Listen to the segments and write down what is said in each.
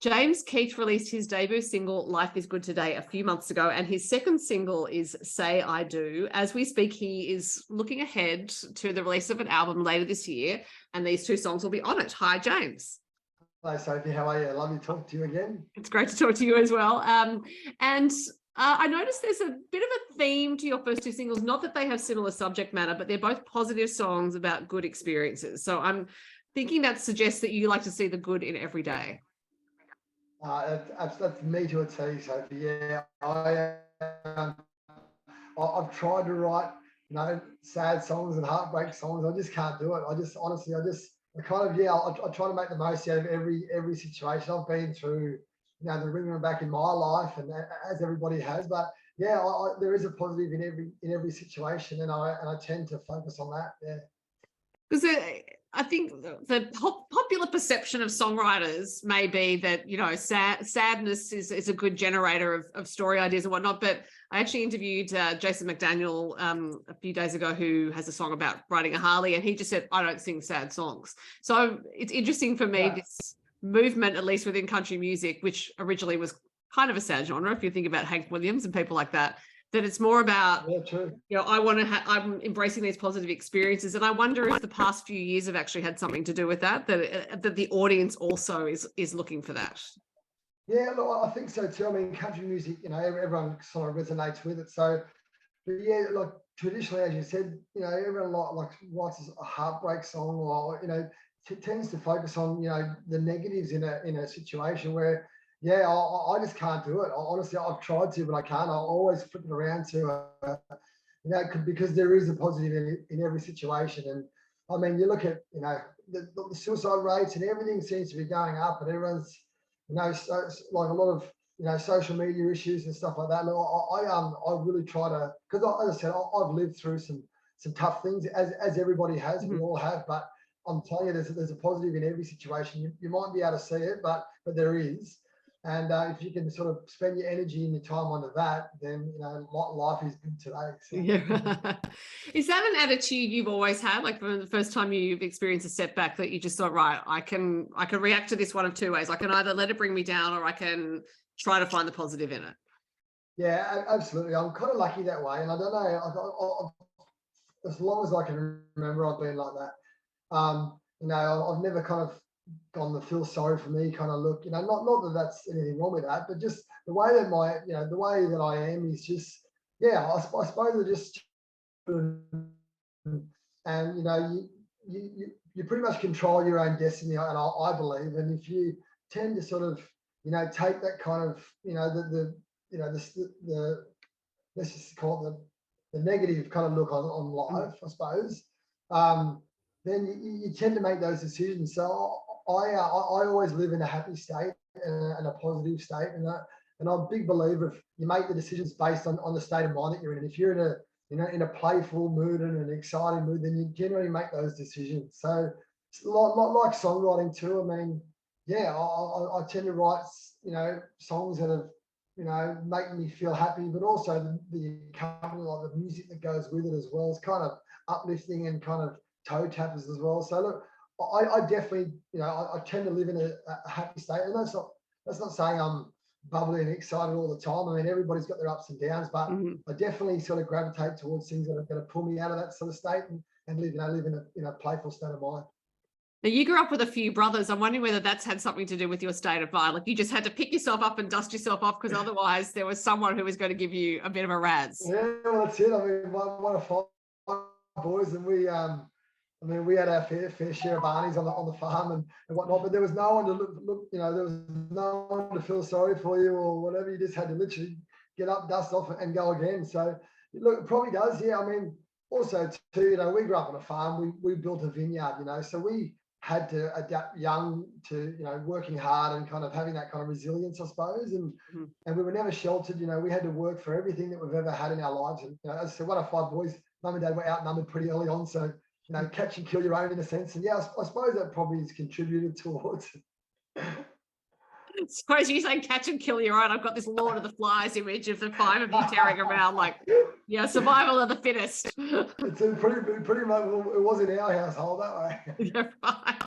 James Keith released his debut single, Life is Good Today, a few months ago, and his second single is Say I Do. As we speak, he is looking ahead to the release of an album later this year, and these two songs will be on it. Hi, James. Hi, Sophie. How are you? Lovely to talk to you again. It's great to talk to you as well. I noticed there's a bit of a theme to your first two singles, not that they have similar subject matter, but they're both positive songs about good experiences. So I'm thinking that suggests that you like to see the good in every day. That's me to a T, Sophie. Yeah, I've tried to write, sad songs and heartbreak songs. I just can't do it. I try to make the most out of every situation. I've been through, the ringer and back in my life, and as everybody has. But yeah, there is a positive in every situation, and I tend to focus on that. Yeah. Because I think the popular perception of songwriters may be that, sadness is a good generator of story ideas and whatnot. But I actually interviewed Jason McDaniel a few days ago, who has a song about riding a Harley, and he just said, I don't sing sad songs. So it's interesting for me, this movement, at least within country music, which originally was kind of a sad genre, if you think about Hank Williams and people like that, that it's more about, I'm embracing these positive experiences. And I wonder if the past few years have actually had something to do with that the audience also is looking for that. Yeah, look, I think so too. I mean, country music, everyone sort of resonates with it. So, but yeah, like traditionally, as you said, everyone like writes a heartbreak song, or, tends to focus on, the negatives in a situation where, yeah, I just can't do it. Honestly, I've tried to, but I can't. I always flip it around to, because there is a positive in every situation. And I mean, you look at, the suicide rates and everything seems to be going up, and everyone's, so like a lot of, social media issues and stuff like that. Look, I really try to, because as I said, I've lived through some tough things, as everybody has. We all have. But I'm telling you, there's a positive in every situation. You might be able to see it, but there is. And if you can sort of spend your energy and your time onto that, then life is good today. So. Yeah. Is that an attitude you've always had? Like from the first time you've experienced a setback, that you just thought, right, I can react to this one of two ways. I can either let it bring me down, or I can try to find the positive in it. Yeah, absolutely. I'm kind of lucky that way, and I don't know. As long as I can remember, I've been like that. I've never kind of gone the feel sorry for me kind of look, not that that's anything wrong with that, but just the way that the way that I am is just, I suppose I just, and you pretty much control your own destiny, and I believe. And if you tend to sort of, take that kind of, the let's just call it the negative kind of look on life, I suppose, then you tend to make those decisions. So I always live in a happy state and a positive state, and I'm a big believer of, you make the decisions based on the state of mind that you're in. If you're in a playful mood and an exciting mood, then you generally make those decisions. So it's like songwriting too. I mean, I tend to write songs that have making me feel happy, but also the company, like the music that goes with it as well, is kind of uplifting and kind of toe tappers as well. So look, I definitely, I tend to live in a happy state, and that's not saying I'm bubbly and excited all the time. I mean, everybody's got their ups and downs, but I definitely sort of gravitate towards things that are going to pull me out of that sort of state and live in a playful state of mind. Now, you grew up with a few brothers. I'm wondering whether that's had something to do with your state of mind. Like, you just had to pick yourself up and dust yourself off, because otherwise there was someone who was going to give you a bit of a razz. Yeah, well, that's it. I mean, one of five boys, and we had our fair share of Barneys on the farm and whatnot, but there was no one to look, there was no one to feel sorry for you or whatever. You just had to literally get up, dust off, and go again. So look, it probably does. Yeah, I mean, also too, we grew up on a farm. We built a vineyard, so we had to adapt young to, working hard and kind of having that kind of resilience, I suppose. And we were never sheltered. We had to work for everything that we've ever had in our lives. And as I said, one of five boys, mum and dad were outnumbered pretty early on. So, catch and kill your own in a sense. And yeah, I suppose that probably has contributed towards. So as you say, catch and kill, you're right. I've got this Lord of the Flies image of the 5 of you tearing around like, yeah, survival of the fittest. It's a pretty much, it was in our household that way. You're right.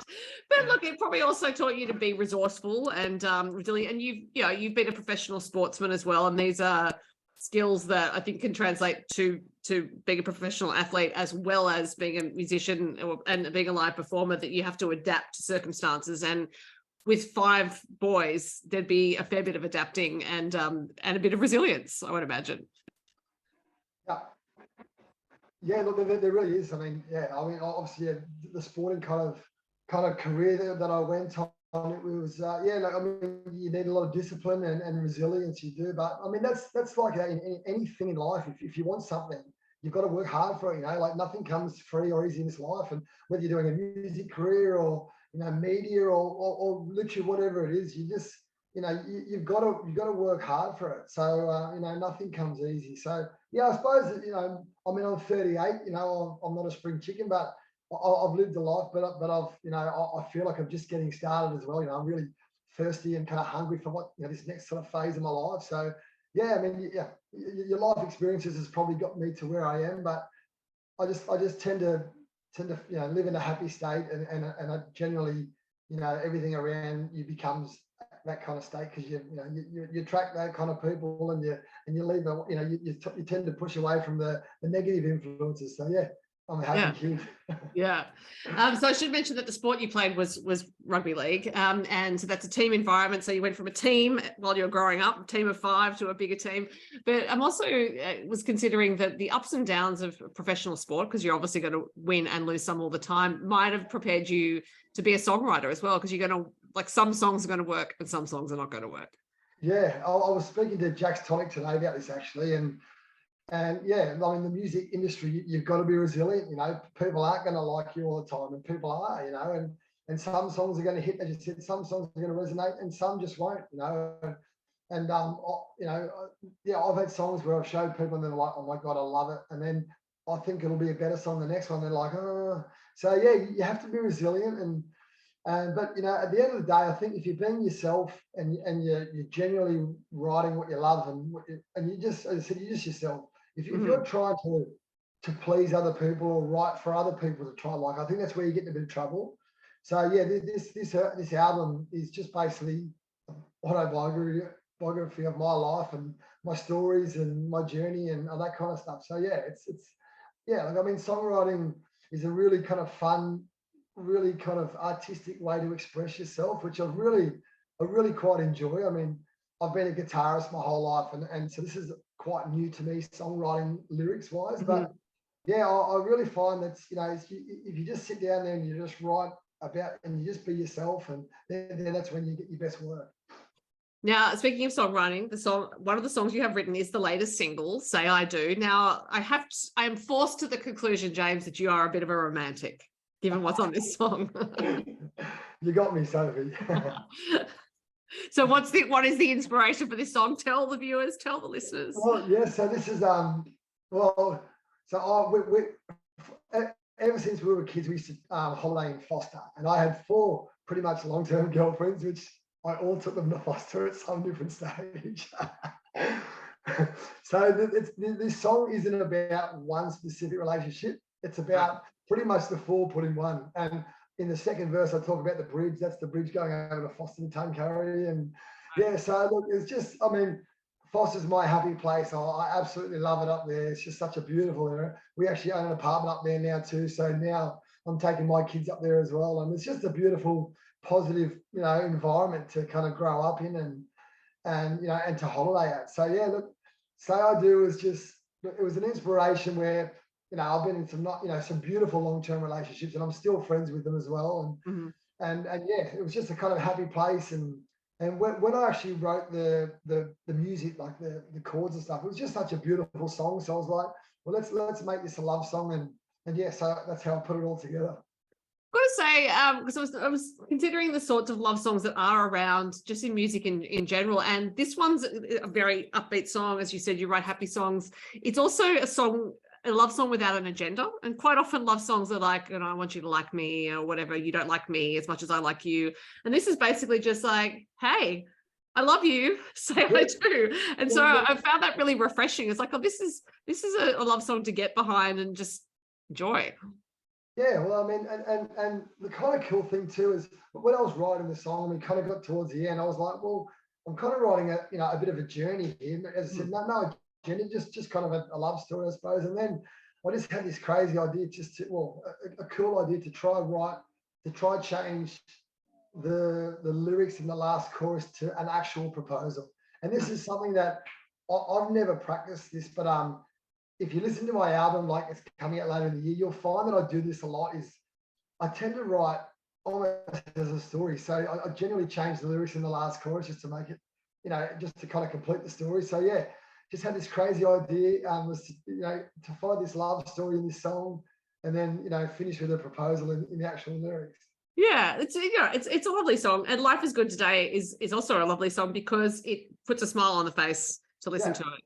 But look, it probably also taught you to be resourceful and resilient. And you've been a professional sportsman as well. And these are skills that I think can translate to being a professional athlete as well as being a musician and being a live performer, that you have to adapt to circumstances. And with 5 boys, there'd be a fair bit of adapting and a bit of resilience, I would imagine. Yeah. Yeah, look, there really is. I mean, obviously, the sporting kind of career that I went on, it was, you need a lot of discipline and resilience. You do, but I mean, that's like in anything in life. If you want something, you've got to work hard for it. Like nothing comes free or easy in this life, and whether you're doing a music career or media or literally whatever it is, you just you've got to work hard for it. So nothing comes easy. So yeah, I suppose that, I mean, I'm 38. I'm not a spring chicken, but I've lived a life. But I've I feel like I'm just getting started as well. I'm really thirsty and kind of hungry for what this next sort of phase of my life. So yeah, I mean, yeah, your life experiences has probably got me to where I am, but I just tend to live in a happy state, and I generally everything around you becomes that kind of state, because you attract that kind of people, and you leave you tend to push away from the negative influences. So yeah, I'm a happy kid. Yeah. So I should mention that the sport you played was rugby league, and so that's a team environment. So you went from a team while you were growing up, a team of 5, to a bigger team. But I'm also was considering that the ups and downs of professional sport, because you're obviously going to win and lose some all the time, might have prepared you to be a songwriter as well, because you're going to, like, some songs are going to work and some songs are not going to work. Yeah, I was speaking to Jax Tonic today about this actually, and yeah, I mean, the music industry, you've got to be resilient. People aren't going to like you all the time, and people are, and some songs are going to hit, as you said, some songs are going to resonate, and some just won't, and yeah, I've had songs where I've showed people and they're like, oh my God, I love it, and then I think it'll be a better song the next one. They're like, oh, so yeah, you have to be resilient, but at the end of the day, I think if you're being yourself and you're genuinely writing what you love, and you just, as I said, you're just yourself. If you're trying to please other people or write for other people to try, I think that's where you get in a bit of trouble. So yeah, this album is just basically autobiography of my life and my stories and my journey and all that kind of stuff. So yeah, it's I mean, songwriting is a really kind of fun, really kind of artistic way to express yourself, which I really quite enjoy. I mean, I've been a guitarist my whole life, and so this is quite new to me, songwriting lyrics wise. But yeah, I really find that if you just sit down there and you just write about and you just be yourself, and then that's when you get your best work. Now, speaking of songwriting, one of the songs you have written is the latest single, "Say I Do." Now, I am forced to the conclusion, James, that you are a bit of a romantic, given what's on this song. You got me, Sophie. So what is the inspiration for this song? Tell the viewers, tell the listeners. Well, yeah, so this is ever since we were kids, we used to holiday in Foster, and I had 4 pretty much long-term girlfriends, which I all took them to Foster at some different stage. So this song isn't about one specific relationship. It's about pretty much the 4 put in one. And in the second verse, I talk about the bridge. That's the bridge going over to Foster and Tuncurry. And yeah, so look, it's just, I mean, Foster's my happy place. I absolutely love it up there. It's just such a beautiful area. We actually own an apartment up there now too. So now I'm taking my kids up there as well. And it's just a beautiful, positive, environment to kind of grow up in and to holiday at. So yeah, look, Say I Do was just, it was an inspiration where, I've been in some beautiful long-term relationships, and I'm still friends with them as well. And yeah, it was just a kind of happy place. And when I actually wrote the music, like the chords and stuff, it was just such a beautiful song. So I was like, well, let's make this a love song. And yeah, so that's how I put it all together. I've got to say, because I was considering the sorts of love songs that are around just in music in general, and this one's a very upbeat song. As you said, you write happy songs. It's also a love song without an agenda, and quite often love songs are like, I want you to like me or whatever, you don't like me as much as I like you. And this is basically just like, hey, I love you, say I Yeah, do. And so yeah, I found that really refreshing. It's like, oh, this is a love song to get behind and just enjoy. yeah. Well, I mean, and the kind of cool thing too is when I was writing the song, we kind of got towards the end. I was like, well, I'm kind of writing a bit of a journey here. As I said, no journey, just kind of a love story, I suppose. And then I just had this crazy idea, just to, well, a cool idea to try change the lyrics in the last chorus to an actual proposal. And this is something that I've never practiced this, but if you listen to my album, like it's coming out later in the year, you'll find that I do this a lot. Is I tend to write almost as a story. So I generally change the lyrics in the last chorus just to make it, just to kind of complete the story. So yeah, just had this crazy idea, was to find this love story in this song, and then finish with a proposal in the actual lyrics. Yeah, it's a lovely song, and Life is Good Today is also a lovely song because it puts a smile on the face to listen Yeah, to it.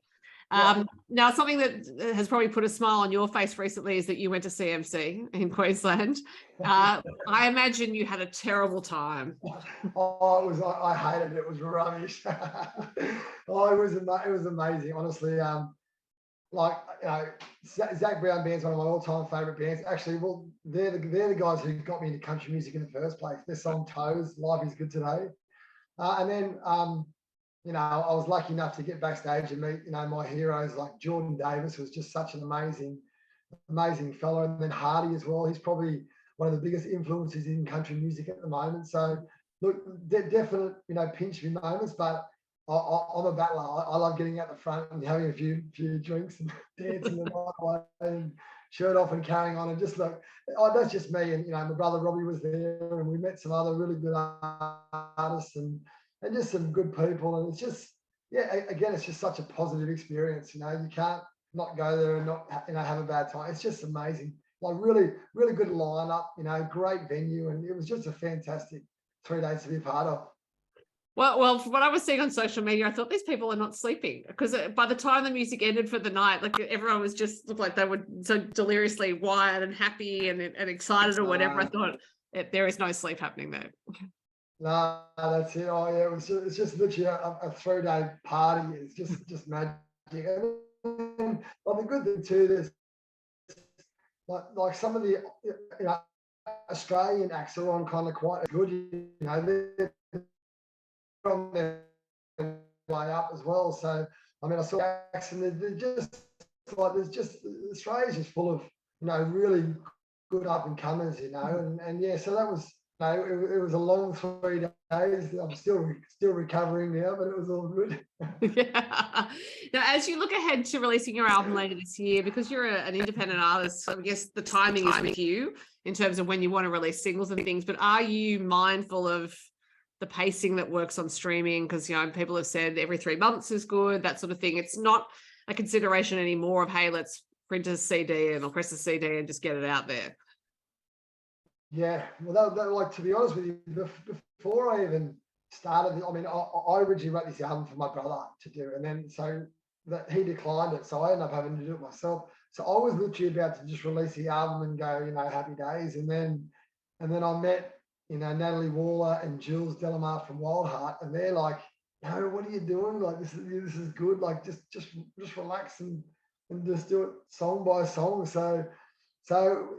yeah. Now, something that has probably put a smile on your face recently is that you went to CMC in Queensland. I imagine you had a terrible time. Oh, it was. I hated it. It was rubbish. Oh, it was amazing, honestly. Like Zach Brown band's one of my all-time favorite bands. Actually, well, they're the guys who got me into country music in the first place. Their song "Toes," "Life Is Good Today," and then I was lucky enough to get backstage and meet my heroes like Jordan Davis, who was just such an amazing fellow, and then Hardy as well. He's probably one of the biggest influences in country music at the moment. So look, definite pinch me moments, but I'm a battler. I love getting out the front and having a few drinks and dancing the night away and shirt off and carrying on, and just like, oh, that's just me. And my brother Robbie was there, and we met some other really good artists and just some good people. And it's just, yeah, again, it's just such a positive experience. You can't not go there and not have a bad time. It's just amazing. Like really good lineup. Great venue, and it was just a fantastic 3 days to be a part of. Well, from what I was seeing on social media, I thought these people are not sleeping because by the time the music ended for the night, like everyone was just looked like they were so deliriously wired and happy and excited or whatever. I thought there is no sleep happening there. No, that's it. Oh yeah, it's just literally a 3 day party. It's just magic. And well, the good thing too, there's like some of the Australian acts are on kind of quite good. They're on their way up as well. So I mean, I saw acts and they're just like Australia's just full of really good up and comers. And yeah, so that was. No, it was a long 3 days. I'm still recovering now, but it was all good. Yeah. Now, as you look ahead to releasing your album later this year, because you're an independent artist, so I guess the timing is with you in terms of when you want to release singles and things. But are you mindful of the pacing that works on streaming? Because people have said every 3 months is good, that sort of thing. It's not a consideration anymore of, hey, let's print a CD or press a CD and just get it out there. Yeah, well, like, to be honest with you, before I even started, I mean, I originally wrote this album for my brother to do, and then so that he declined it, so I ended up having to do it myself. So I was literally about to just release the album and go, happy days, and then I met Natalie Waller and Jules Delamar from Wild Heart, and they're like, what are you doing? Like this is good. Like just relax and just do it song by song. So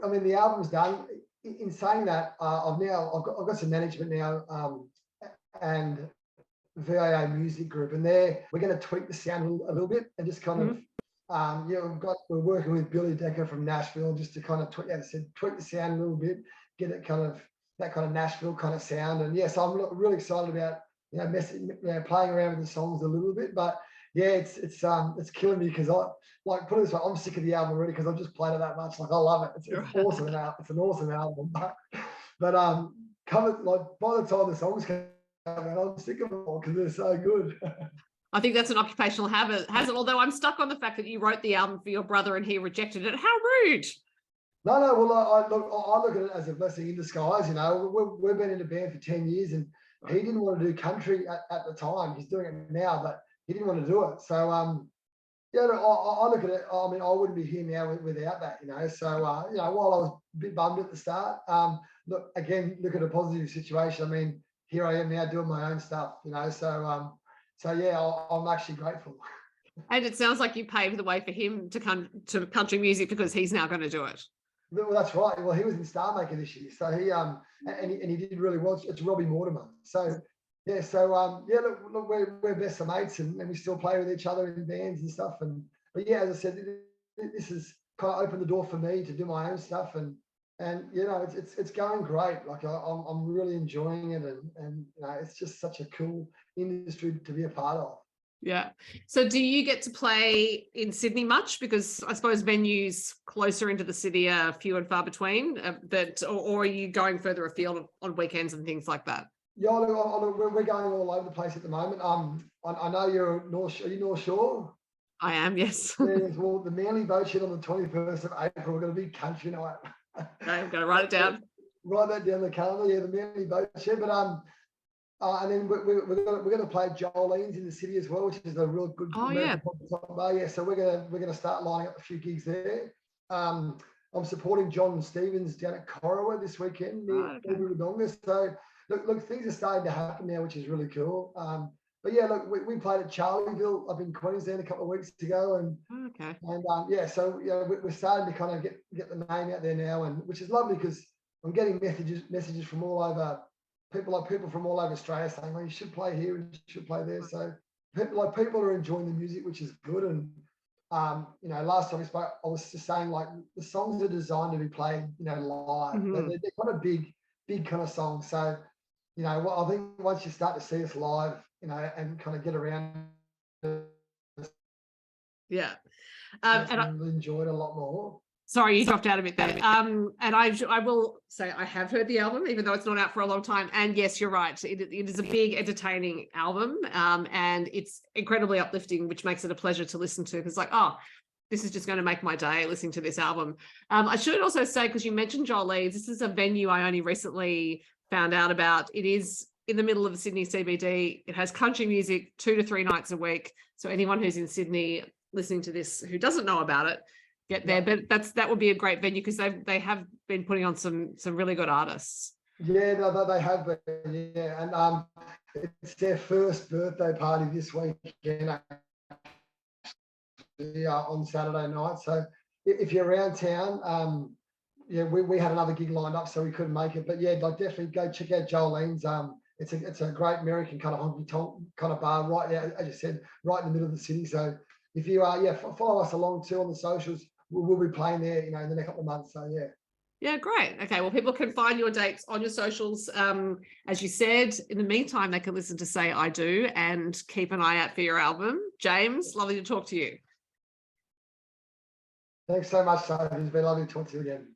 I mean, the album's done. In saying that, I've got some management now, and VIA Music Group, and we're going to tweak the sound a little bit and just kind of, we're working with Billy Decker from Nashville just to kind of tweak the sound a little bit, get it kind of that kind of Nashville kind of sound. And yes, I'm really excited about playing around with the songs a little bit, but yeah, it's killing me because put it this way, I'm sick of the album already because I've just played it that much. Like I love it. It's awesome. It's an awesome album. But covered like by the time the songs come out, I'm sick of them all because they're so good. I think that's an occupational habit, hasn't? Although I'm stuck on the fact that you wrote the album for your brother and he rejected it. How rude! No. Well, I look at it as a blessing in disguise. We've been in a band for 10 years, and he didn't want to do country at the time. He's doing it now, but he didn't want to do it. So yeah, I look at it. I mean, I wouldn't be here now without that. So while I was a bit bummed at the start, look at a positive situation. I mean, here I am now doing my own stuff. So So yeah, I'm actually grateful. And it sounds like you paved the way for him to come to country music because he's now going to do it. Well, that's right. Well, he was in Star Maker this year, so he did really well. It's Robbie Mortimer. So yeah, yeah. Look, we're best mates, and we still play with each other in bands and stuff. But yeah, as I said, this has kind of opened the door for me to do my own stuff, and you know, it's going great. Like I'm really enjoying it, and you know, it's just such a cool industry to be a part of. Yeah. So do you get to play in Sydney much? Because I suppose venues closer into the city are few and far between, or are you going further afield on weekends and things like that? Yeah, look, we're going all over the place at the moment. I know you're North. Are you North Shore? I am, yes. Yes. Well, the Manly boat shed on the 21st of April. We're going to be country night. I'm going to write it down. Write that down the calendar. Yeah, the Manly boat shed. But and then we're going to play Jolene's in the city as well, which is a real good American pop bar. Yeah, so we're going to start lining up a few gigs there. I'm supporting John Stevens down at Corowa this weekend near Wodonga. So look, things are starting to happen now, which is really cool. But yeah, look, we played at Charlieville up in Queensland a couple of weeks ago, and yeah, so yeah, we're starting to kind of get the name out there now, and which is lovely because I'm getting messages from all over. People from all over Australia saying, "Well, you should play here and you should play there." So people are enjoying the music, which is good. And you know, last time we spoke, I was just saying like the songs are designed to be played, you know, live. Mm-hmm. They're kind of big kind of songs. So you know, well, I think once you start to see us live, you know, and kind of get around, yeah, and I really enjoyed it a lot more. Sorry, you dropped out a bit there. And I will say I have heard the album, even though it's not out for a long time. And yes, you're right. It is a big, entertaining album, and it's incredibly uplifting, which makes it a pleasure to listen to. Because like, oh, this is just going to make my day listening to this album. I should also say, because you mentioned Jolene's, this is a venue I only recently found out about. It is in the middle of the Sydney CBD. It has country music 2 to 3 nights a week. So anyone who's in Sydney listening to this who doesn't know about it, get there. But that would be a great venue because they have been putting on some really good artists. Yeah, no, they have been. Yeah, and it's their first birthday party this weekend on Saturday night. So if you're around town, yeah, we had another gig lined up, so we couldn't make it. But yeah, like definitely go check out Jolene's. It's a great American kind of honky tonk kind of bar, right? Yeah, as you said, right in the middle of the city. So if you follow us along too on the socials. We'll be playing there, you know, in the next couple of months. So yeah. Yeah, great. Okay, well, people can find your dates on your socials. As you said, in the meantime, they can listen to Say I Do and keep an eye out for your album. James, lovely to talk to you. Thanks so much, Sophie. It's been lovely to talk to you again.